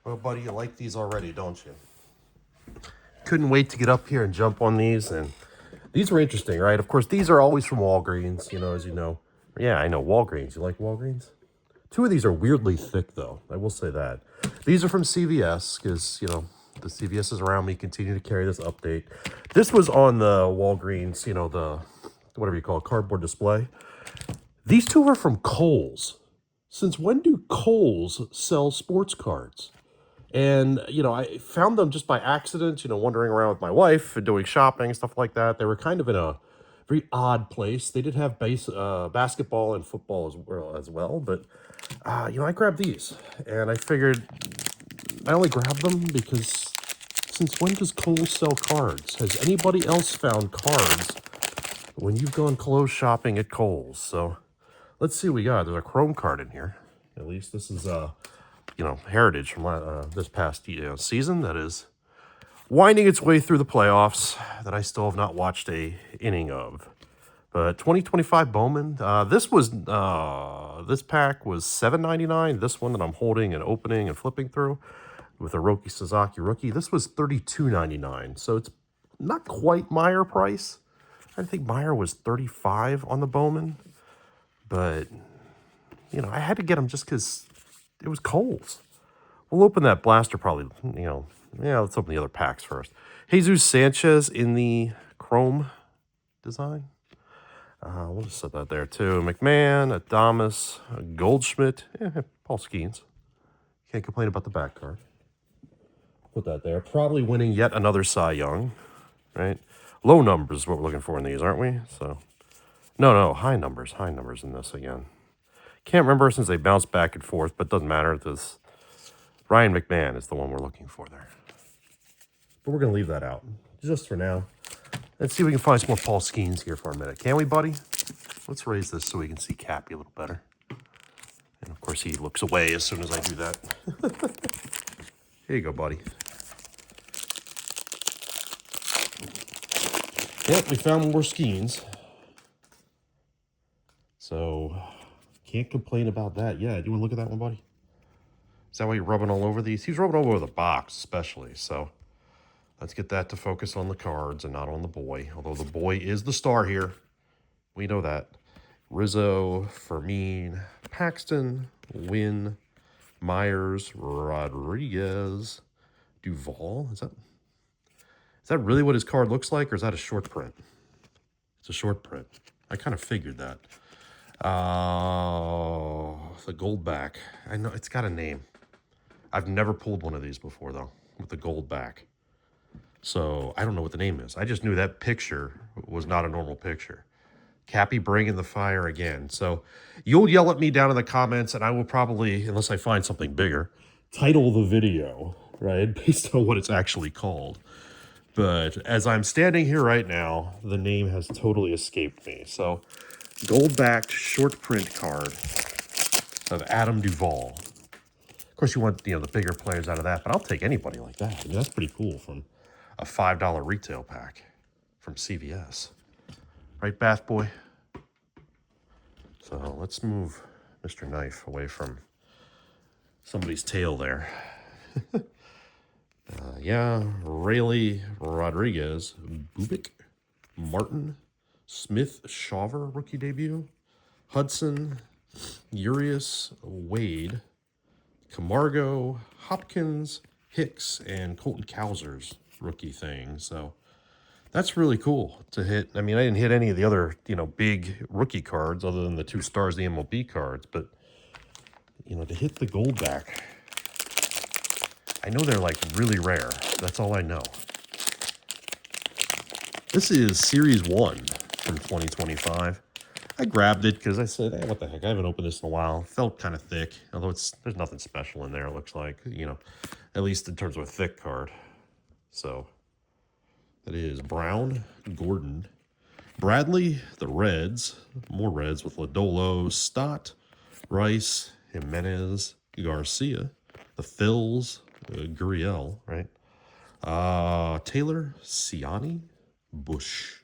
Well, buddy, you like these already, don't you? Couldn't wait to get up here and jump on these, and these were interesting, right? Of course, these are always from Walgreens, as you know. Yeah, I know, Walgreens. You like Walgreens? Two of these are weirdly thick, though. I will say that. These are from CVS, because, the CVS is around me, continue to carry this update. This was on the Walgreens, the, whatever you call it, cardboard display. These two are from Kohl's. Since when do Kohl's sell sports cards? And, I found them just by accident, wandering around with my wife and doing shopping, stuff like that. They were kind of in a very odd place. They did have basketball and football as well. But, I grabbed these. And I figured I only grabbed them because since when does Kohl's sell cards? Has anybody else found cards when you've gone clothes shopping at Kohl's? So let's see what we got. There's a Chrome card in here. At least this is heritage from this past season that is winding its way through the playoffs that I still have not watched a inning of. But 2025 Bowman, this pack was $7.99. This one that I'm holding and opening and flipping through with a Roki Sasaki rookie, this was $32.99. So it's not quite Meyer price. I think Meyer was $35 on the Bowman, but I had to get them just because it was Kohl's. We'll open that blaster probably, let's open the other packs first. Jesus Sanchez in the Chrome design. We'll just set that there too. McMahon, Adamas, Goldschmidt, Paul Skeens. Can't complain about the back card. Put that there. Probably winning yet another Cy Young, right? Low numbers is what we're looking for in these, aren't we? So, no, high numbers in this again. Can't remember since they bounced back and forth, but doesn't matter. This Ryan McMahon is the one we're looking for there. But we're going to leave that out just for now. Let's see if we can find some more Paul Skeens here for a minute. Can we, buddy? Let's raise this so we can see Kappi a little better. And, of course, he looks away as soon as I do that. Here you go, buddy. Yep, we found more Skeens. So, can't complain about that. Yeah, do you want to look at that one, buddy? Is that why you're rubbing all over these? He's rubbing all over the box, especially. So, let's get that to focus on the cards and not on the boy. Although the boy is the star here. We know that. Rizzo, Fermin, Paxton, Wynn, Myers, Rodriguez, Duvall. Is that really what his card looks like, or is that a short print? It's a short print. I kind of figured that. The gold back. I know it's got a name. I've never pulled one of these before, though, with the gold back. So I don't know what the name is. I just knew that picture was not a normal picture. Kappi bringing the fire again. So you'll yell at me down in the comments, and I will probably, unless I find something bigger, title the video, right, based on what it's actually called. But as I'm standing here right now, the name has totally escaped me. So gold-backed short print card of Adam Duvall. Of course, you want the bigger players out of that, but I'll take anybody like that. I mean, that's pretty cool from a $5 retail pack from CVS. Right, Bath Boy? So let's move Mr. Knife away from somebody's tail there. Rayleigh Rodriguez, Bubik, Martin, Smith, Shawver, rookie debut, Hudson, Urias, Wade, Camargo, Hopkins, Hicks, and Colton Cowser's rookie thing. So that's really cool to hit. I mean, I didn't hit any of the other, big rookie cards other than the 2 stars, the MLB cards. But, to hit the gold back, I know they're, really rare. That's all I know. This is Series 1 from 2025. I grabbed it because I said, hey, what the heck? I haven't opened this in a while. Felt kind of thick, although there's nothing special in there, it looks like, at least in terms of a thick card. So that is Brown, Gordon, Bradley, the Reds, more Reds with Lodolo, Stott, Rice, Jimenez, Garcia, the Phils, Gurriel, right? Taylor, Ciani, Bush,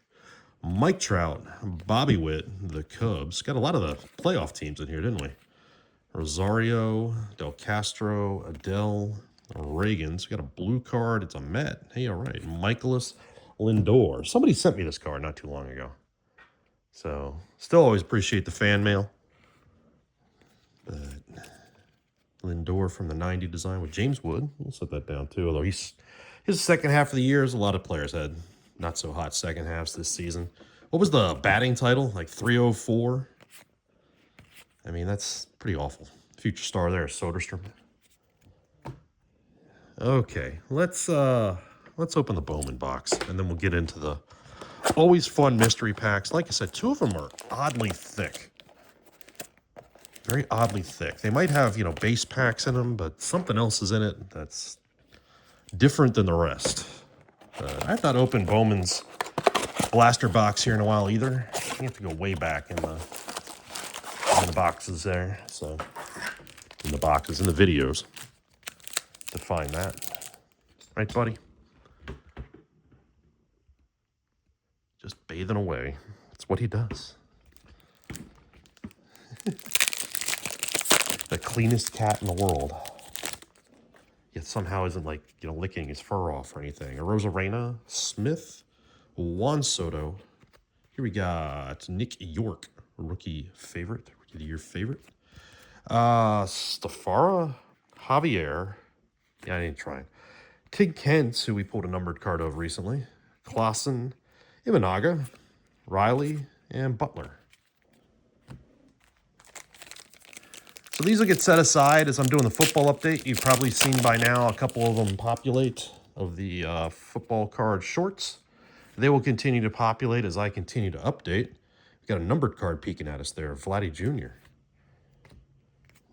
Mike Trout, Bobby Witt, the Cubs. Got a lot of the playoff teams in here, didn't we? Rosario, Del Castro, Adele, Reagan's. We got a blue card. It's a Met. Hey, all right. Michaelis Lindor. Somebody sent me this card not too long ago. So, still always appreciate the fan mail. But Lindor from the 90 design with James Wood. We'll set that down too. Although his second half of the year, a lot of players had not so hot second halves this season. What was the batting title? Like 304? I mean, that's pretty awful. Future star there, Soderstrom. Okay, let's open the Bowman box, and then we'll get into the always fun mystery packs. Like I said, two of them are oddly thick. Very oddly thick. They might have, base packs in them, but something else is in it that's different than the rest. I've not opened Bowman's blaster box here in a while either. You have to go way back in the boxes there. So, in the videos to find that. Right, buddy? Just bathing away. That's what he does. The cleanest cat in the world. Yet somehow isn't like, licking his fur off or anything. A Rosarena, Smith, Juan Soto. Here we got Nick York, rookie favorite, rookie of the year favorite. Stafara, Javier. Yeah, I ain't trying. Tig Kent, who we pulled a numbered card of recently. Clausen, Imanaga, Riley, and Butler. So these will get set aside as I'm doing the football update. You've probably seen by now a couple of them populate of the football card shorts. They will continue to populate as I continue to update. We've got a numbered card peeking at us there, Vladdy Jr.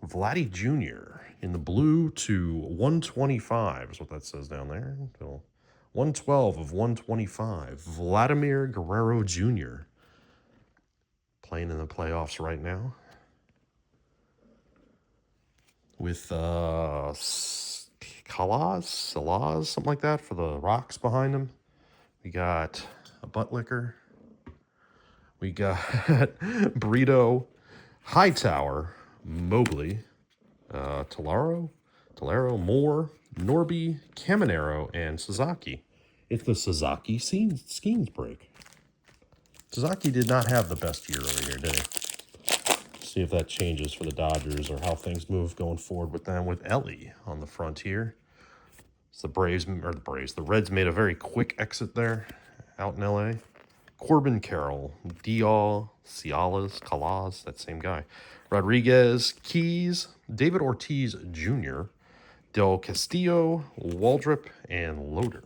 Vladdy Jr. in the blue to 125 is what that says down there. 112 of 125. Vladimir Guerrero Jr. playing in the playoffs right now. With Salaz, something like that for the rocks behind him. We got a butt licker. We got Burrito, Hightower, Mobley, Tolaro, Moore, Norby, Caminero, and Sasaki. It's the Sasaki Skeens break. Sasaki did not have the best year over here, did he? See if that changes for the Dodgers or how things move going forward with them with Ellie on the front here. So the Reds made a very quick exit there out in LA. Corbin Carroll, Dial, Cialis, Calaz, that same guy. Rodriguez, Keys, David Ortiz Jr., Del Castillo, Waldrop, and Loader.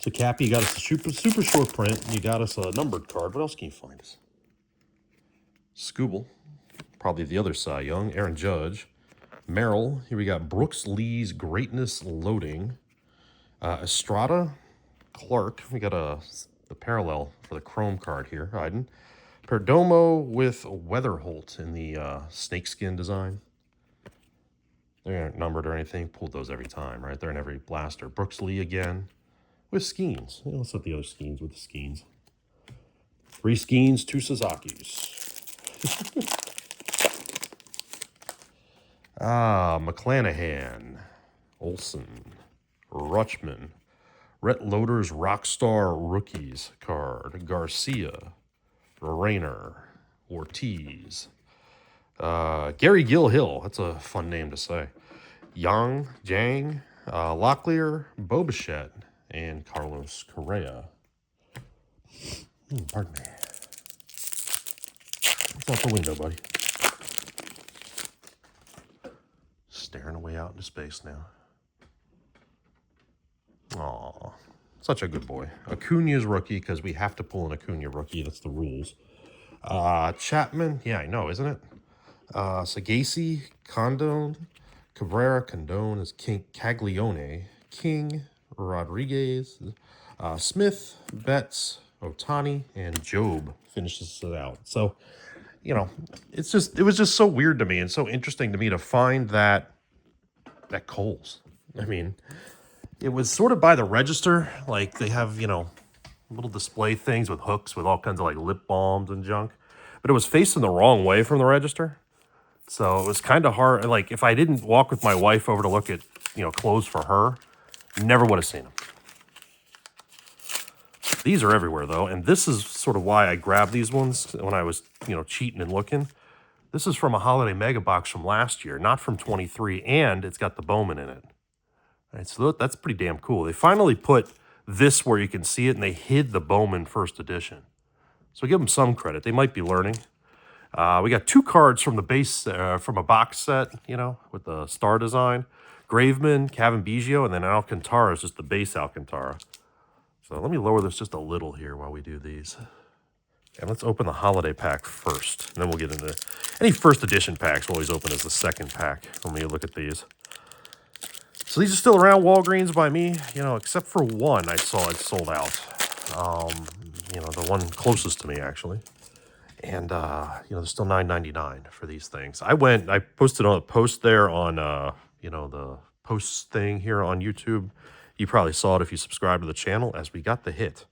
So, Kappi, you got us a super short print. You got us a numbered card. What else can you find us? Scooble. Probably the other Cy Young. Aaron Judge. Merrill. Here we got Brooks Lee's Greatness Loading. Estrada. Clark. We got the parallel for the Chrome card here. Hiding. Perdomo with Weatherholt in the snakeskin design. They aren't numbered or anything. Pulled those every time, right? They're in every blaster. Brooks Lee again. With Skeens. Yeah, let's let the other Skeens with the Skeens. 3 Skeens, 2 Sasaki's. McClanahan, Olson, Rutschman, Rhett Loader's Rockstar Rookies card, Garcia, Rayner, Ortiz, Gary Gill-Hill, that's a fun name to say, Yang, Jang, Locklear, Bobichette, and Carlos Correa. Pardon me. It's out the window, buddy. Staring away out into space now. Aw, such a good boy. Acuna's rookie, because we have to pull an Acuna rookie. That's the rules. Chapman, yeah, I know, isn't it? Sagasi, Condon, Cabrera, Condon is King, Caglione, King, Rodriguez, Smith, Betts, Otani, and Job finishes it out. So, it was just so weird to me and so interesting to me to find that at Kohl's. I mean, it was sort of by the register. Like, they have, little display things with hooks with all kinds of, like, lip balms and junk. But it was facing the wrong way from the register. So it was kind of hard. Like, if I didn't walk with my wife over to look at, clothes for her, never would have seen them. These are everywhere, though, and this is sort of why I grabbed these ones when I was, cheating and looking. This is from a holiday mega box from last year, not from 23, and it's got the Bowman in it. All right, so that's pretty damn cool. They finally put this where you can see it, and they hid the Bowman first edition. So give them some credit. They might be learning. We got 2 cards from the base, from a box set, with the star design. Graveman, Kevin Biggio, and then Alcantara is just the base Alcantara. So let me lower this just a little here while we do these. And let's open the holiday pack first. And then we'll get into any first edition packs. We'll always open as the second pack when we look at these. So these are still around Walgreens by me, except for one I saw it sold out. The one closest to me, actually. And, there's still $9.99 for these things. I posted on a post there on, the post thing here on YouTube. You probably saw it if you subscribe to the channel, as we got the hit.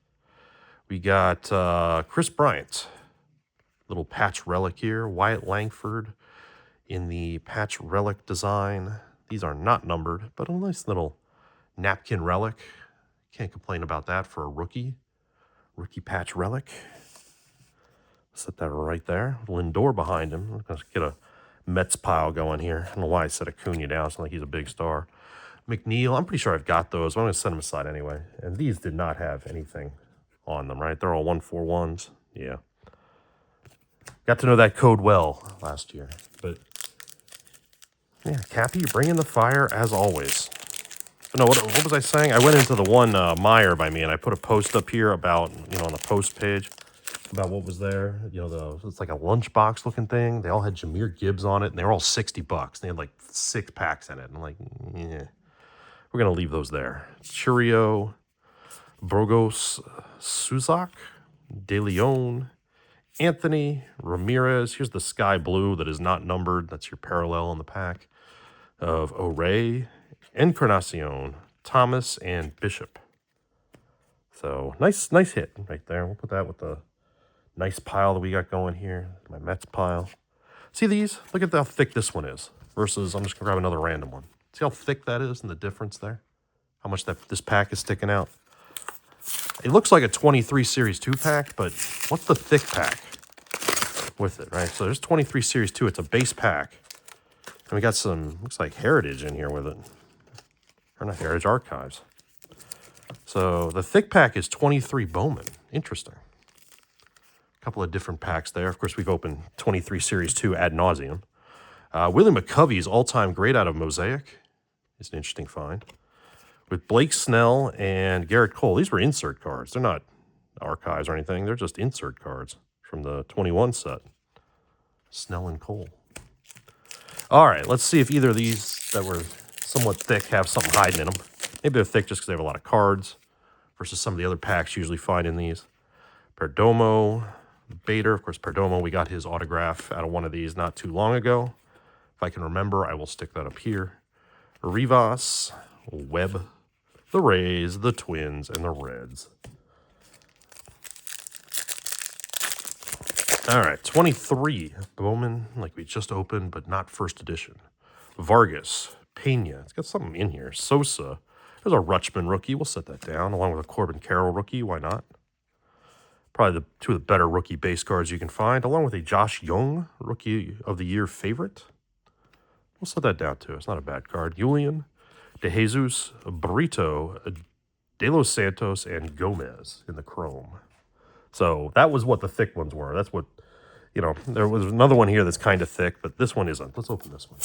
We got Chris Bryant, little patch relic here. Wyatt Langford in the patch relic design. These are not numbered, but a nice little napkin relic. Can't complain about that for a rookie. Rookie patch relic. Set that right there. Lindor behind him. We're going to get a Mets pile going here. I don't know why I set Acuna down. It's not like he's a big star. McNeil, I'm pretty sure I've got those, but I'm going to set them aside anyway. And these did not have anything on them, right? They're all 141s. Yeah. Got to know that code well last year. But, yeah, Kappi, you're bringing the fire as always. But no, what was I saying? I went into the one Meyer by me, and I put a post up here about, on the post page, about what was there. It's like a lunchbox looking thing. They all had Jahmyr Gibbs on it, and they were all $60. They had like 6 packs in it. And I'm like, yeah, we're going to leave those there. Churio, Burgos, Suzak, De Leon, Anthony, Ramirez. Here's the sky blue that is not numbered. That's your parallel in the pack of Oray, Encarnacion, Thomas, and Bishop. So nice hit right there. We'll put that with the nice pile that we got going here. My Mets pile. See these? Look at how thick this one is versus, I'm just going to grab another random one. See how thick that is and the difference there? How much this pack is sticking out? It looks like a 23 Series 2 pack, but what's the thick pack with it, right? So there's 23 Series 2. It's a base pack. And we got some, looks like Heritage in here with it. Or not Heritage, Archives. So the thick pack is 23 Bowman. Interesting. A couple of different packs there. Of course, we've opened 23 Series 2 ad nauseum. Willie McCovey's all-time great out of Mosaic is an interesting find. With Blake Snell and Garrett Kohl. These were insert cards. They're not archives or anything. They're just insert cards from the 21 set. Snell and Kohl. All right, let's see if either of these that were somewhat thick have something hiding in them. Maybe they're thick just because they have a lot of cards versus some of the other packs you usually find in these. Perdomo, Bader. Of course, Perdomo, we got his autograph out of one of these not too long ago. If I can remember, I will stick that up here. Rivas, Webb, the Rays, the Twins, and the Reds. All right, 23. Bowman, like we just opened, but not first edition. Vargas, Pena. It's got something in here. Sosa. There's a Rutschman rookie. We'll set that down, along with a Corbin Carroll rookie. Why not? Probably the 2 of the better rookie base cards you can find, along with a Josh Young, Rookie of the Year favorite. We'll set that down, too. It's not a bad card. Julian, De Jesus, Burrito, De Los Santos, and Gomez in the chrome. So that was what the thick ones were. That's what, there was another one here that's kind of thick, but this one isn't. Let's open this one.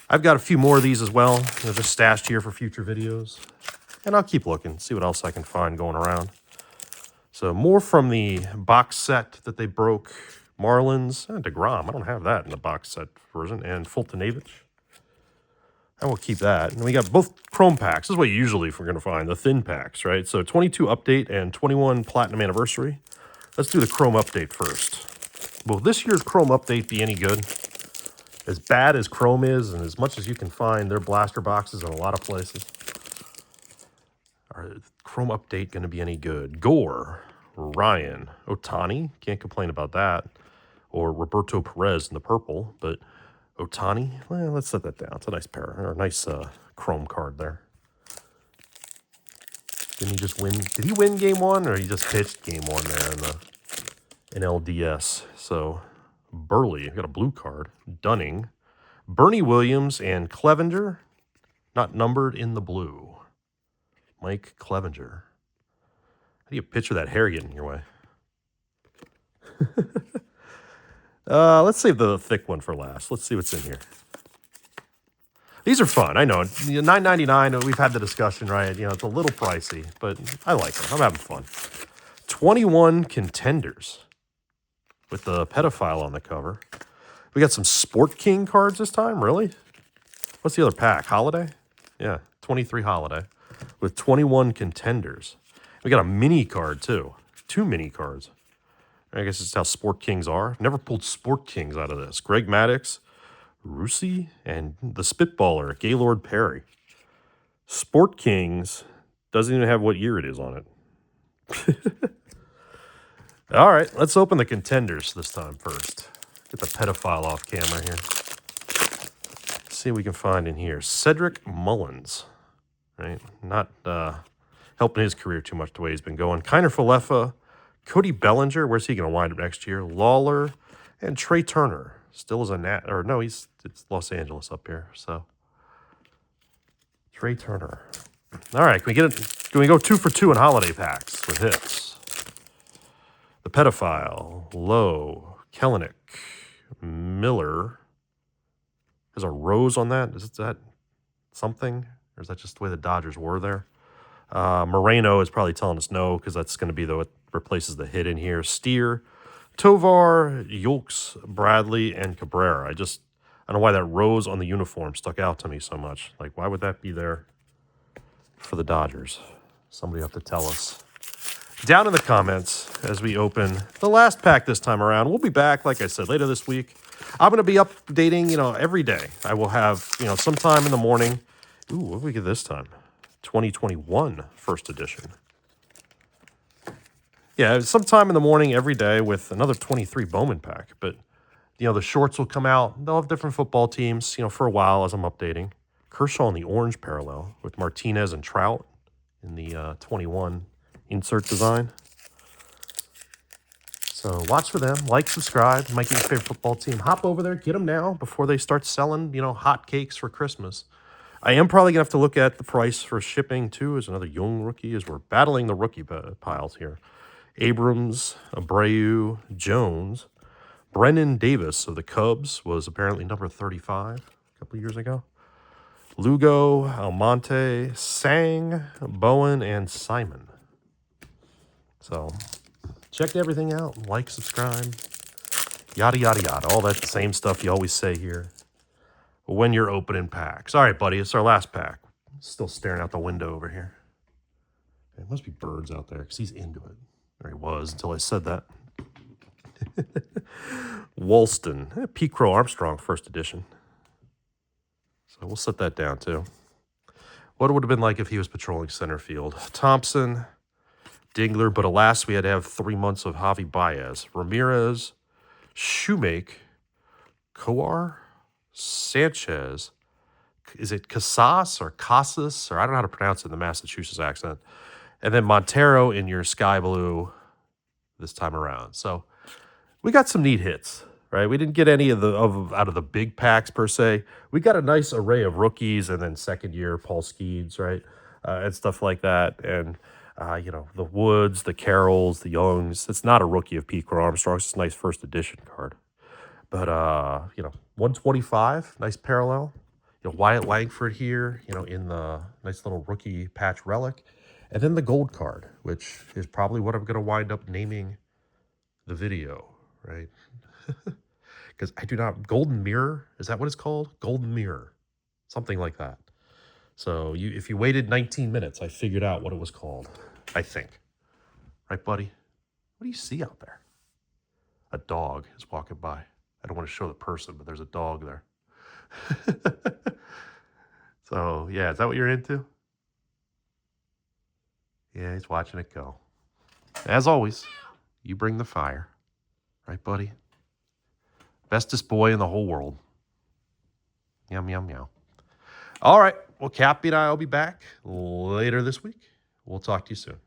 I've got a few more of these as well. They're just stashed here for future videos. And I'll keep looking, see what else I can find going around. So more from the box set that they broke. Marlins and DeGrom. I don't have that in the box set version. And Fultonavich. I will keep that. And we got both Chrome packs. This is what usually we're going to find, the thin packs, right? So 22 Update and 21 Platinum Anniversary. Let's do the Chrome Update first. Will this year's Chrome Update be any good? As bad as Chrome is, and as much as you can find their blaster boxes in a lot of places, are Chrome Update going to be any good? Gore, Ryan, Otani, can't complain about that. or Roberto Perez in the purple, but Otani, well, let's set that down. It's a nice pair, or a nice chrome card there. Didn't he just win? Did he win game one, or he just pitched game one there in LDS? So Burley, got a blue card. Dunning, Bernie Williams, and Clevenger, not numbered in the blue. Mike Clevenger. How do you picture that hair getting in your way? Let's save the thick one for last. Let's see what's in here. These are fun. I know. $9.99, we've had the discussion, right? You know, it's a little pricey, but I like them. I'm having fun. 21 contenders with the pedophile on the cover. We got some Sport King cards this time, really? What's the other pack? Holiday? Yeah, 23 Holiday with 21 contenders. We got a mini card, too. 2 mini cards. I guess it's how Sport Kings are. Never pulled Sport Kings out of this. Greg Maddux, Rusey, and the Spitballer, Gaylord Perry. Sport Kings doesn't even have what year it is on it. All right, let's open the contenders this time first. Get the pedophile off camera here. See what we can find in here. Cedric Mullins, right? Not helping his career too much the way he's been going. Kiner Falefa, Cody Bellinger. Where's he going to wind up next year? Lawler, and Trey Turner. Still is a Nat, or no, it's Los Angeles up here. So Trey Turner. All right, can we go 2 for 2 in holiday packs with hits? The pedophile, Lowe, Kellenick, Miller. There's a rose on that. Is that something? Or is that just the way the Dodgers were there? Moreno is probably telling us no, because that's going to be what replaces the hit in here. Steer, Tovar, Yulks, Bradley, and Cabrera. I don't know why that rose on the uniform stuck out to me so much. Like, why would that be there for the Dodgers? Somebody have to tell us. Down in the comments as we open the last pack this time around. We'll be back, like I said, later this week. I'm going to be updating, every day. I will have, sometime in the morning. Ooh, what did we get this time? 2021 first edition. Yeah, sometime in the morning every day with another 23 Bowman pack. But, the shorts will come out. They'll have different football teams, for a while as I'm updating. Kershaw in the orange parallel with Martinez and Trout in the 21 insert design. So watch for them. Like, subscribe. Might get your favorite football team. Hop over there. Get them now before they start selling, hot cakes for Christmas. I am probably going to have to look at the price for shipping, too, as another young rookie, as we're battling the rookie piles here. Abrams, Abreu, Jones. Brennan Davis of the Cubs was apparently number 35 a couple of years ago. Lugo, Almonte, Sang, Bowen, and Simon. So check everything out. Like, subscribe, yada, yada, yada. All that same stuff you always say here when you're opening packs. All right, buddy, it's our last pack. Still staring out the window over here. There must be birds out there because he's into it. Or he was until I said that. Walston, Pete Crow Armstrong, first edition. So we'll set that down too. What it would have been like if he was patrolling center field. Thompson, Dingler, but alas, we had to have 3 months of Javi Baez. Ramirez, Shoemake, Coar, Sanchez. Is it Casas or Casas? Or I don't know how to pronounce it in the Massachusetts accent. And then Montero in your sky blue this time around. So we got some neat hits, right? We didn't get any out of the big packs per se. We got a nice array of rookies and then second year Paul Skeens, right? And stuff like that. And, the Woods, the Carrolls, the Youngs. It's not a rookie of Pete Crow Armstrong. It's a nice first edition card. But, 125, nice parallel. Wyatt Langford here, in the nice little rookie patch relic. And then the gold card, which is probably what I'm going to wind up naming the video, right? Because Golden Mirror, is that what it's called? Golden Mirror, something like that. So if you waited 19 minutes, I figured out what it was called, I think. Right, buddy? What do you see out there? A dog is walking by. I don't want to show the person, but there's a dog there. So, yeah, is that what you're into? Yeah, he's watching it go. As always, you bring the fire. Right, buddy? Bestest boy in the whole world. Yum, yum, yum. All right. Well, Kappi and I will be back later this week. We'll talk to you soon.